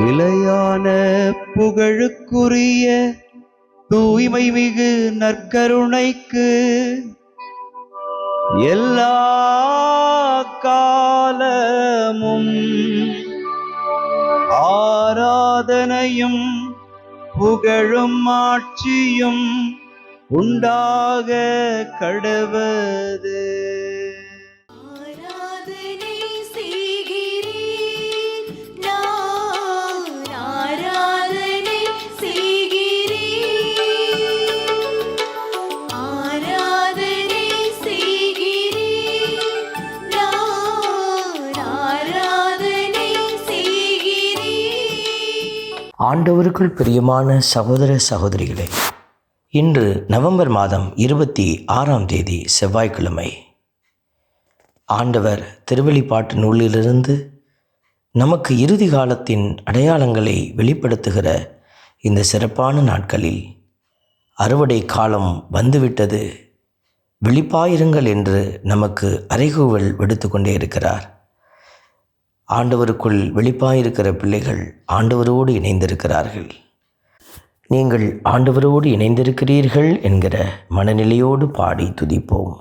நிலையான புகழுக்குரிய தூய்மை மிகு நற்கருணைக்கு எல்லா காலமும் ஆராதனையும் புகழும் ஆட்சியும் உண்டாக கடவது. ஆண்டவருக்குள் பிரியமான சகோதர சகோதரிகளே, இன்று நவம்பர் மாதம் 26ஆம் தேதி செவ்வாய்க்கிழமை. ஆண்டவர் திருவெளிப்பாட்டு நூலிலிருந்து நமக்கு இறுதி காலத்தின் அடையாளங்களை வெளிப்படுத்துகிற இந்த சிறப்பான நாட்களில் அறுவடை காலம் வந்துவிட்டது, விழிப்பாயிருங்கள் என்று நமக்கு அறைகூவல் விடுத்து கொண்டே இருக்கிறார். ஆண்டவருக்குள் வெளிப்பாயிருக்கிற பிள்ளைகள் ஆண்டவரோடு இணைந்திருக்கிறார்கள். நீங்கள் ஆண்டவரோடு இணைந்திருக்கிறீர்கள் என்கிற மனநிலையோடு பாடி துதிப்போம்.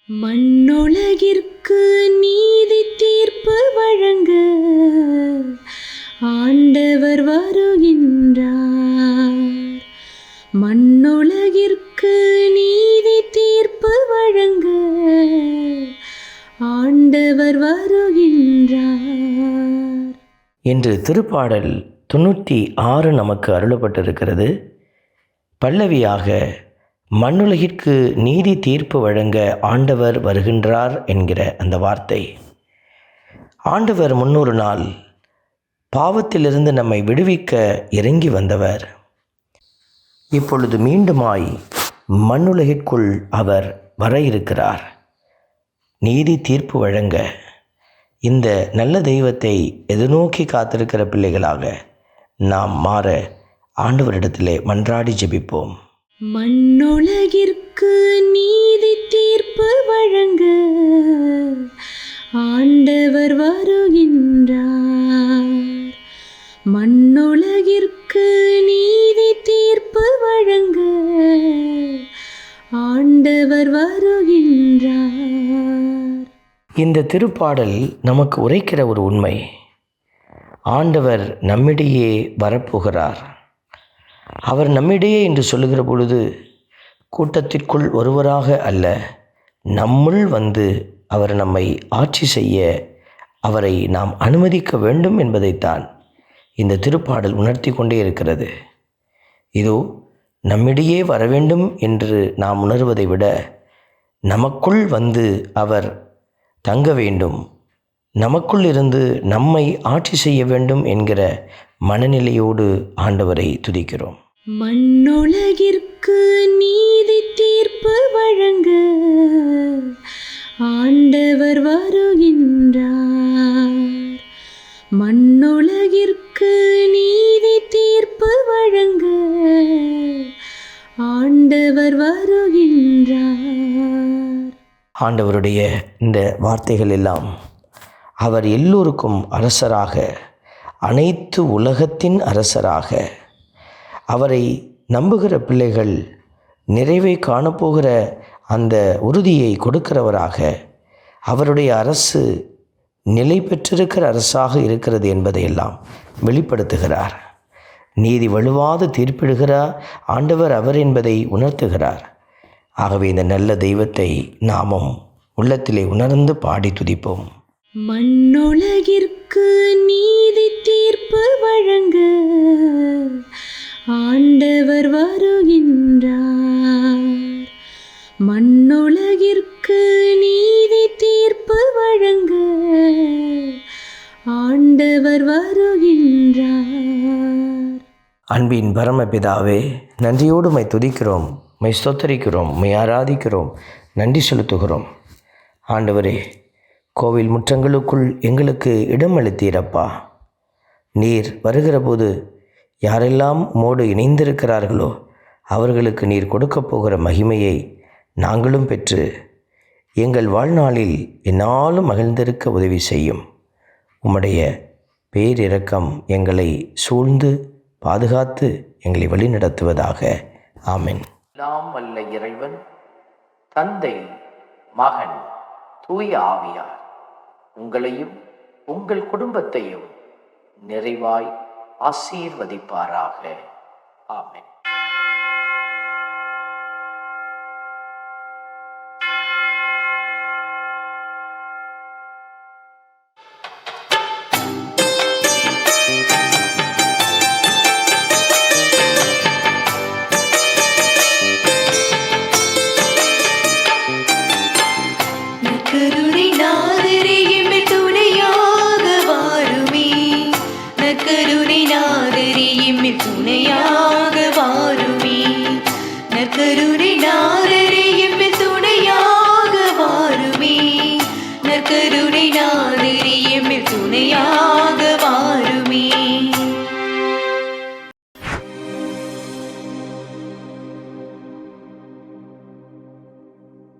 மண்ணுலகிற்கு நீதி தீர்ப்பு வழங்க ஆண்டவர் வருகின்றார். மண்ணுலகிற்கு நீதி தீர்ப்பு வழங்க ஆண்டவர் வருகின்றார் என்று திருப்பாடல் 96 நமக்கு அருளப்பட்டிருக்கிறது. பல்லவியாக மண்ணுலகிற்கு நீதி தீர்ப்பு வழங்க ஆண்டவர் வருகின்றார் என்கிற அந்த வார்த்தை, ஆண்டவர் முன்னொரு நாள் பாவத்திலிருந்து நம்மை விடுவிக்க இறங்கி வந்தவர். இப்பொழுது மீண்டுமாய் மண்ணுலகிற்குள் அவர் வர இருக்கிறார். நீதி தீர்ப்பு வழங்க இந்த நல்ல தெய்வத்தை எதிர்நோக்கி காத்திருக்கிற பிள்ளைகளாக நாம் மாற ஆண்டவரிடத்திலே மன்றாடி ஜெபிப்போம். மண்ணுலகிற்கு நீதி தீர்ப்பு வழங்க ஆண்டவர் வருகின்றார். மண்ணுலகிற்கு நீதி தீர்ப்பு வழங்க ஆண்டவர் வருகின்றார். இந்த திருப்பாடல் நமக்கு உரைக்கிற ஒரு உண்மை, ஆண்டவர் நம்மிடையே வரப்போகிறார். அவர் நம்மிடையே என்று சொல்லுகிற பொழுது கூட்டத்திற்குள் ஒருவராக அல்ல, நம்முள் வந்து அவர் நம்மை ஆட்சி செய்ய அவரை நாம் அனுமதிக்க வேண்டும் என்பதைத்தான் இந்த திருப்பாடல் உணர்த்தி கொண்டே இருக்கிறது. இதோ நம்மிடையே வர வேண்டும் என்று நாம் உணர்வதை விட நமக்குள் வந்து அவர் தங்க வேண்டும், நமக்குள் இருந்து நம்மை ஆட்சி செய்ய வேண்டும் என்கிற மனநிலையோடு ஆண்டவரை துதிக்கிறோம். மண்ணுலகிற்கு நீதி தீர்ப்பு வழங்க ஆண்டவர் வருகின்றார். மண்ணுலகிற்கு நீதி தீர்ப்பு வழங்க ஆண்டவர் வருகின்றார். ஆண்டவருடைய இந்த வார்த்தைகள் எல்லாம் அவர் எல்லோருக்கும் அரசராக, அனைத்து உலகத்தின் அரசராக, அவரை நம்புகிற பிள்ளைகள் நிறைவை காணப்போகிற அந்த உறுதியை கொடுக்கிறவராக, அவருடைய அரசு நிலை பெற்றிருக்கிற அரசாக இருக்கிறது என்பதையெல்லாம் வெளிப்படுத்துகிறார். நீதி வலுவாது தீர்ப்பிடுகிறார் ஆண்டவர் அவர் என்பதை உணர்த்துகிறார். ஆகவே இந்த நல்ல தெய்வத்தை நாமும் உள்ளத்திலே உணர்ந்து பாடி துதிப்போம். மண்ணுலகிற்கு நீதி தீர்ப்பு வழங்க ஆண்டவர் வருகின்றார். மண்ணுலகிற்கு நீதி தீர்ப்பு வழங்க ஆண்டவர் வருகின்றார். அன்பின் பரமபிதாவே, நன்றியோடு மை துதிக்கிறோம், மை ஸ்தோத்தரிக்கிறோம், மை ஆராதிக்கிறோம், நன்றி செலுத்துகிறோம். ஆண்டவரே, கோவில் முற்றங்களுக்குள் எங்களுக்கு இடம் அளித்தீரப்பா. நீர் வருகிற போது யாரெல்லாம் மோடு இணைந்திருக்கிறார்களோ அவர்களுக்கு நீர் கொடுக்கப் போகிற மகிமையை நாங்களும் பெற்று எங்கள் வாழ்நாளில் என்னாலும் மகிழ்ந்திருக்க உதவி செய்யும். உம்முடைய பேரிரக்கம் எங்களை சூழ்ந்து பாதுகாத்து எங்களை வழிநடத்துவதாக. ஆமென். எல்லாம் வல்ல இறைவன் தந்தை, மகன், தூய ஆவியார் உங்களையும் உங்கள் குடும்பத்தையும் நிறைவாய் ஆசீர்வதிப்பாராக. ஆமென். நற்கருணை நாதரே எம்மில் துணையாக வாருமே. நற்கருணை நாதரே எம்மில் துணையாக வாருமே. நற்கருணை நாதரே எம்மில் துணையாக வாருமே. நற்கருணை நாதரே எம்மில் துணையாக